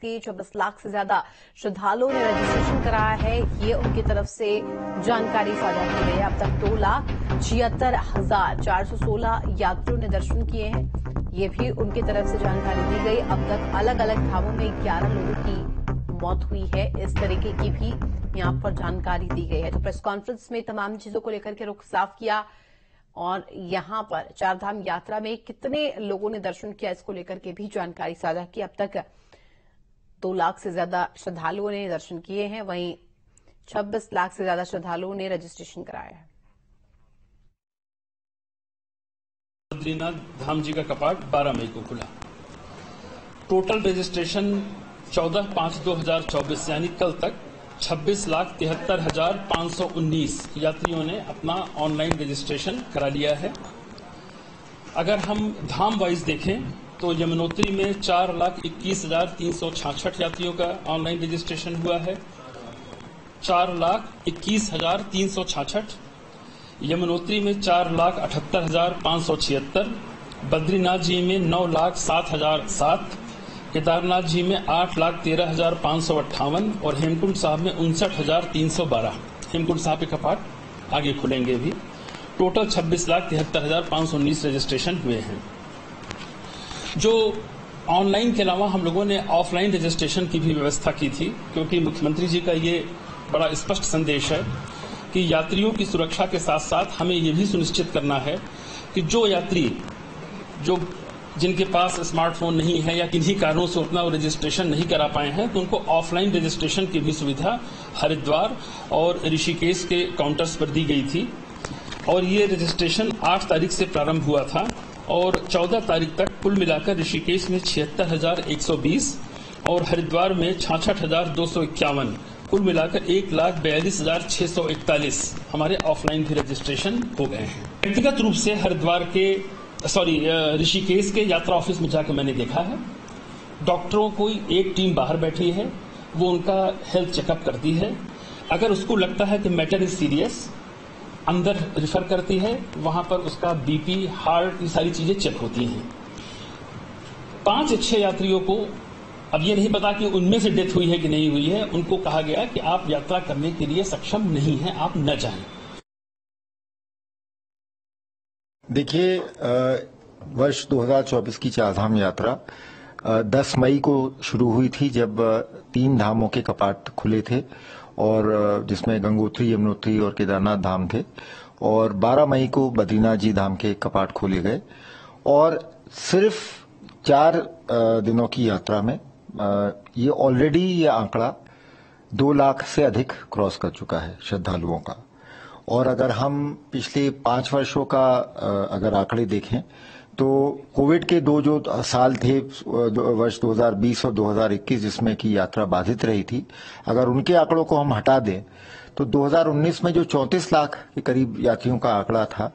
के 26 लाख से ज्यादा श्रद्धालुओं ने रजिस्ट्रेशन कराया है। ये उनकी तरफ से जानकारी साझा की गई है। अब तक 2,76,416 यात्रियों ने दर्शन किए हैं। ये भी उनकी तरफ से जानकारी दी गई। अब तक अलग अलग धामों में 11 लोगों की मौत हुई है। इस तरीके की भी यहां पर जानकारी दी गई है। तो प्रेस कॉन्फ्रेंस में तमाम चीजों को लेकर के रुख साफ किया और यहां पर चारधाम यात्रा में कितने लोगों ने दर्शन किया, इसको लेकर के भी जानकारी साझा की। अब तक 2 लाख से ज्यादा श्रद्धालुओं ने दर्शन किए हैं, वहीं 26 लाख से ज्यादा श्रद्धालुओं ने रजिस्ट्रेशन कराया है। बद्रीनाथ धाम जी का कपाट 12 मई को खुला। टोटल रजिस्ट्रेशन 14/5/2024 यानी कल तक 26,73,519 यात्रियों ने अपना ऑनलाइन रजिस्ट्रेशन करा लिया है। अगर हम धाम वाइज देखें तो यमुनोत्री में 4,21,366 यात्रियों का ऑनलाइन रजिस्ट्रेशन हुआ है। 4,21,366। यमुनोत्री में 4,78,576। बद्रीनाथ जी में 9,07,007। केदारनाथ जी में 8,13,558 और हेमकुंड साहब में 59,312। हेमकुंड साहब के कपाट आगे खुलेंगे भी। टोटल 26,73,519 रजिस्ट्रेशन हुए हैं। जो ऑनलाइन के अलावा हम लोगों ने ऑफलाइन रजिस्ट्रेशन की भी व्यवस्था की थी, क्योंकि मुख्यमंत्री जी का ये बड़ा स्पष्ट संदेश है कि यात्रियों की सुरक्षा के साथ साथ हमें ये भी सुनिश्चित करना है कि जो यात्री जिनके पास स्मार्टफोन नहीं है या किन्हीं कारणों से अपना रजिस्ट्रेशन नहीं करा पाए हैं, तो उनको ऑफलाइन रजिस्ट्रेशन की भी सुविधा हरिद्वार और ऋषिकेश के काउंटर्स पर दी गई थी। और ये रजिस्ट्रेशन 8 तारीख से प्रारंभ हुआ था और 14 तारीख तक कुल मिलाकर ऋषिकेश में 76,120 और हरिद्वार में 66,251, कुल मिलाकर 1,42,641 हमारे ऑफलाइन भी रजिस्ट्रेशन हो गए हैं। व्यक्तिगत रूप से ऋषिकेश के यात्रा ऑफिस में जाकर मैंने देखा है, डॉक्टरों को एक टीम बाहर बैठी है, वो उनका हेल्थ चेकअप करती है। अगर उसको लगता है कि मैटर इज सीरियस, अंदर रिफर करती है, वहां पर उसका बीपी, हार्ट, ये सारी चीजें चेक होती हैं। 5 अच्छे यात्रियों को अब ये नहीं पता कि उनमें से डेथ हुई है कि नहीं हुई है, उनको कहा गया कि आप यात्रा करने के लिए सक्षम नहीं हैं, आप न जाएं। देखिए, वर्ष 2024 की चारधाम यात्रा 10 मई को शुरू हुई थी, जब 3 धामों के कपाट खुले थे और जिसमें गंगोत्री, यमुनोत्री और केदारनाथ धाम थे। और 12 मई को बद्रीनाथ जी धाम के कपाट खोले गए और सिर्फ 4 दिनों की यात्रा में ये ऑलरेडी ये आंकड़ा 2 लाख से अधिक क्रॉस कर चुका है श्रद्धालुओं का। और अगर हम पिछले 5 वर्षों का अगर आंकड़े देखें तो कोविड के 2 जो साल थे, वर्ष 2020 और 2021, जिसमें की यात्रा बाधित रही थी, अगर उनके आंकड़ों को हम हटा दें तो 2019 में जो 34 लाख के करीब यात्रियों का आंकड़ा था,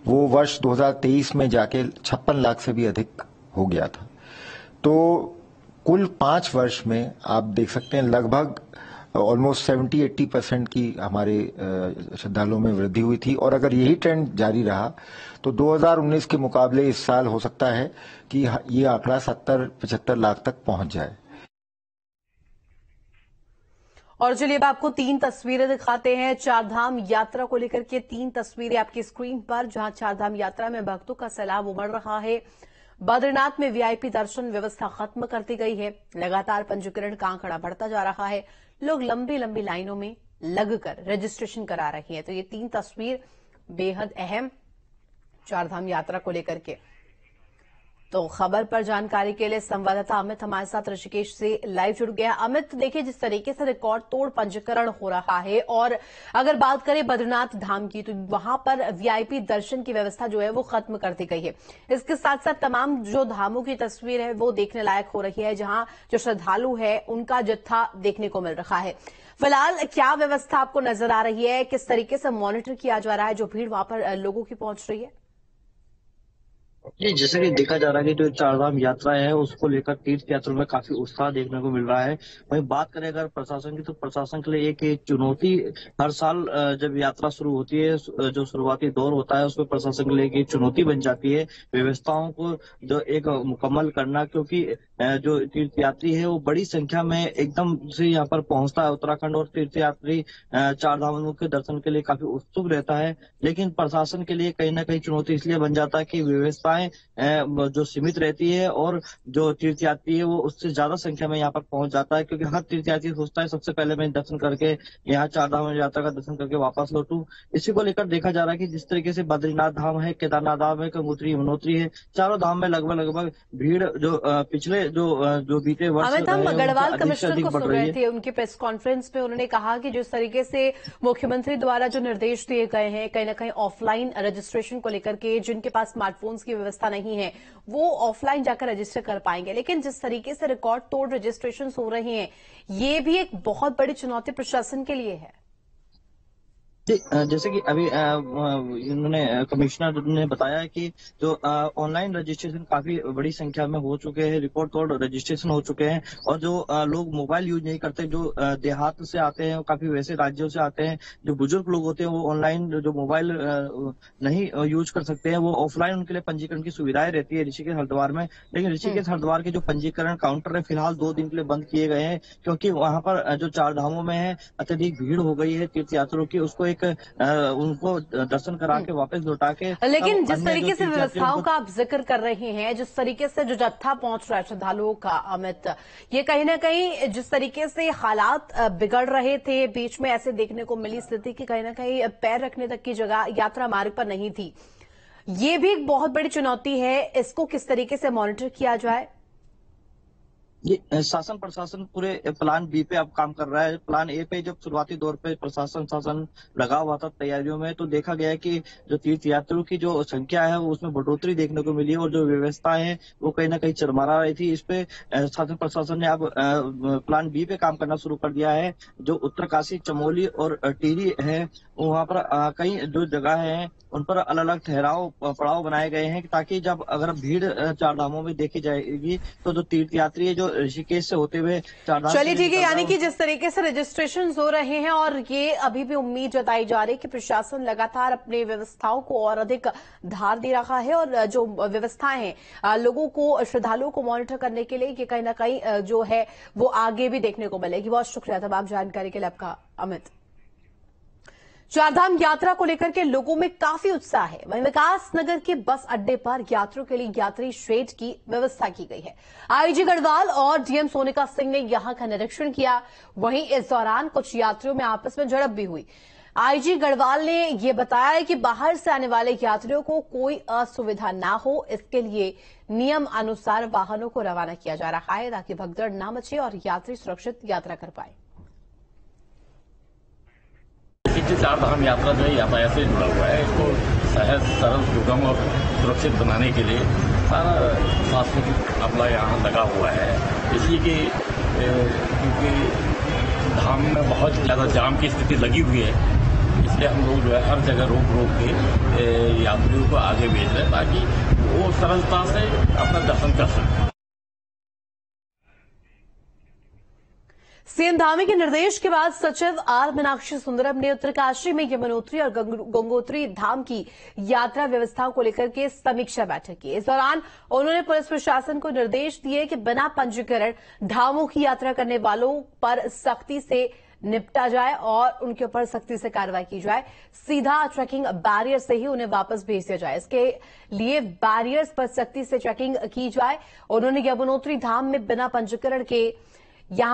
वो वर्ष 2023 में जाके 56 लाख से भी अधिक हो गया था। तो कुल 5 वर्ष में आप देख सकते हैं लगभग ऑलमोस्ट 70-80% की हमारे श्रद्धालुओं में वृद्धि हुई थी। और अगर यही ट्रेंड जारी रहा तो 2019 के मुकाबले इस साल हो सकता है कि ये आंकड़ा 70-75 लाख तक पहुंच जाए। और चलिए अब आपको 3 तस्वीरें दिखाते हैं चारधाम यात्रा को लेकर के। 3 तस्वीरें आपकी स्क्रीन पर, जहां चारधाम यात्रा में भक्तों का सैलाब उमड़ रहा है। बद्रीनाथ में वीआईपी दर्शन व्यवस्था खत्म कर दी गई है। लगातार पंजीकरण का आंकड़ा बढ़ता जा रहा है। लोग लंबी लंबी लाइनों में लगकर रजिस्ट्रेशन करा रहे हैं। तो ये 3 तस्वीर बेहद अहम चारधाम यात्रा को लेकर के। तो खबर पर जानकारी के लिए संवाददाता अमित हमारे साथ ऋषिकेश से लाइव जुड़ गया। अमित, देखिए जिस तरीके से रिकॉर्ड तोड़ पंजीकरण हो रहा है, और अगर बात करें बद्रीनाथ धाम की तो वहां पर वीआईपी दर्शन की व्यवस्था जो है वो खत्म कर दी गई है। इसके साथ साथ तमाम जो धामों की तस्वीर है वो देखने लायक हो रही है, जहां जो श्रद्धालु है उनका जत्था देखने को मिल रहा है। फिलहाल क्या व्यवस्था आपको नजर आ रही है, किस तरीके से मॉनिटर किया जा रहा है जो भीड़ वहां पर लोगों की पहुंच रही है? जी, जैसे कि देखा जा रहा है कि जो चारधाम यात्रा है उसको लेकर तीर्थ यात्रियों में काफी उत्साह देखने को मिल रहा है। वहीं बात करें अगर प्रशासन की, तो प्रशासन के लिए एक चुनौती हर साल जब यात्रा शुरू होती है, जो शुरुआती दौर होता है उसमें प्रशासन के लिए एक चुनौती बन जाती है व्यवस्थाओं को जो एक मुकम्मल करना, क्योंकि जो तीर्थ यात्री है वो बड़ी संख्या में एकदम से यहाँ पर पहुंचता है उत्तराखंड, और तीर्थ यात्री चार धामों के दर्शन के लिए काफी उत्सुक रहता है। लेकिन प्रशासन के लिए कहीं ना कहीं चुनौती इसलिए बन जाता है कि व्यवस्थाएं जो सीमित रहती है, और जो तीर्थयात्री है वो उससे ज्यादा संख्या में यहाँ पर पहुंच जाता है, क्योंकि हर तीर्थयात्री सोचता है सबसे पहले मैं दर्शन करके यहाँ चार धाम यात्रा का दर्शन करके वापस लौटूं। इसी को लेकर देखा जा रहा है कि जिस तरीके से बद्रीनाथ धाम है, केदारनाथ धाम है, गंगोत्री यमुनोत्री है, चारों धाम में लगभग लगभग भीड़ जो पिछले जो बीते वर्ष अमित, हम रहे हैं, गढ़वाल उनसे अधिक से कमिश्नर अधिक को बढ़ सुन रही रहे है। थे। उनकी प्रेस कॉन्फ्रेंस में उन्होंने कहा कि जिस तरीके से मुख्यमंत्री द्वारा जो निर्देश दिए गए हैं, कहीं न कहीं ऑफलाइन रजिस्ट्रेशन को लेकर के जिनके पास स्मार्टफोन्स की व्यवस्था नहीं है वो ऑफलाइन जाकर रजिस्टर कर पाएंगे, लेकिन जिस तरीके से रिकॉर्ड तोड़ रजिस्ट्रेशन हो रहे हैं ये भी एक बहुत बड़ी चुनौती प्रशासन के लिए है। जी, जैसे कि अभी इन्होंने कमिश्नर ने बताया है कि जो ऑनलाइन रजिस्ट्रेशन काफी बड़ी संख्या में हो चुके हैं, रिकॉर्ड तोड़ रजिस्ट्रेशन हो चुके हैं, और जो लोग मोबाइल यूज नहीं करते, जो देहात से आते हैं, काफी वैसे राज्यों से आते हैं, जो बुजुर्ग लोग होते हैं वो ऑनलाइन जो मोबाइल नहीं यूज कर सकते हैं, वो ऑफलाइन उनके लिए पंजीकरण की सुविधाएं रहती है ऋषिकेश हरिद्वार में। लेकिन ऋषिकेश हरिद्वार के जो पंजीकरण काउंटर है फिलहाल 2 दिन के लिए बंद किए गए हैं, क्योंकि वहां पर जो चार धामों में है अत्यधिक भीड़ हो गई है तीर्थयात्रियों की, उसको उनको दर्शन करा के वापस लौटा के। लेकिन जिस तरीके से व्यवस्थाओं का आप जिक्र कर रहे हैं, जिस तरीके से जो जत्था पहुंच रहा है श्रद्धालुओं का, अमित, ये कहीं ना कहीं जिस तरीके से हालात बिगड़ रहे थे, बीच में ऐसे देखने को मिली स्थिति कि कहीं ना कहीं पैर रखने तक की जगह यात्रा मार्ग पर नहीं थी, ये भी एक बहुत बड़ी चुनौती है। इसको किस तरीके से मॉनिटर किया जाए? ये शासन प्रशासन पूरे प्लान बी पे अब काम कर रहा है। प्लान ए पे जब शुरुआती दौर पे प्रशासन शासन लगा हुआ था तैयारियों में, तो देखा गया कि जो तीर्थ यात्रियों की जो संख्या है वो उसमें बढ़ोतरी देखने को मिली, और जो व्यवस्था है वो कहीं ना कहीं चरमरा रही थी। इस पे शासन प्रशासन ने अब प्लान बी पे काम करना शुरू कर दिया है। जो उत्तरकाशी, चमोली और टिहरी है, वहाँ पर कई जो जगह है उन पर अलग अलग ठहराव पड़ाव बनाए गए हैं, ताकि जब अगर भीड़ चार धामों में देखी जाएगी तो जो तीर्थ यात्री है जो ऋषिकेश से होते हुए चार धाम, चलिए ठीक है, यानी कि जिस तरीके से रजिस्ट्रेशन हो रहे हैं, और ये अभी भी उम्मीद जताई जा रही है कि प्रशासन लगातार अपनी व्यवस्थाओं को और अधिक धार दे रहा है, और जो व्यवस्थाएं हैं लोगों को, श्रद्धालुओं को मॉनिटर करने के लिए, ये कहीं ना कहीं जो है वो आगे भी देखने को मिलेगी। बहुत शुक्रिया तमाम जानकारी के लिए आपका, अमित। चारधाम यात्रा को लेकर के लोगों में काफी उत्साह है। वहीं विकास नगर के बस अड्डे पर यात्रियों के लिए यात्री शेड की व्यवस्था की गई है। आईजी गढ़वाल और डीएम सोनिका सिंह ने यहां का निरीक्षण किया। वहीं इस दौरान कुछ यात्रियों में आपस में झड़प भी हुई। आईजी गढ़वाल ने यह बताया कि बाहर से आने वाले यात्रियों को कोई असुविधा ना हो, इसके लिए नियम अनुसार वाहनों को रवाना किया जा रहा है, ताकि भगदड़ न मचे और यात्री सुरक्षित यात्रा कर पाए। चार धाम यात्रा जो है यातायात से जुड़ा हुआ है, इसको सहज, सरल, सुगम और सुरक्षित बनाने के लिए सारा सांस्कृतिक अमला यहाँ लगा हुआ है। इसलिए कि क्योंकि धाम में बहुत ज़्यादा जाम की स्थिति लगी हुई है, इसलिए हम लोग जो है हर जगह रोक रोक के यात्रियों को आगे भेज रहे हैं, ताकि वो सरलता से अपना दर्शन कर सकें। सीएम धामी के निर्देश के बाद सचिव आर मीनाक्षी सुंदरम ने उत्तरकाशी में यमुनोत्री और गंगोत्री धाम की यात्रा व्यवस्थाओं को लेकर के समीक्षा बैठक की। इस दौरान उन्होंने पुलिस प्रशासन को निर्देश दिए कि बिना पंजीकरण धामों की यात्रा करने वालों पर सख्ती से निपटा जाए और उनके ऊपर सख्ती से कार्रवाई की जाए। सीधा ट्रैकिंग बैरियर से ही उन्हें वापस भेज दिया जाए। इसके लिए बैरियर्स पर सख्ती से चेकिंग की जाए। उन्होंने यमुनोत्री धाम में बिना पंजीकरण के यहां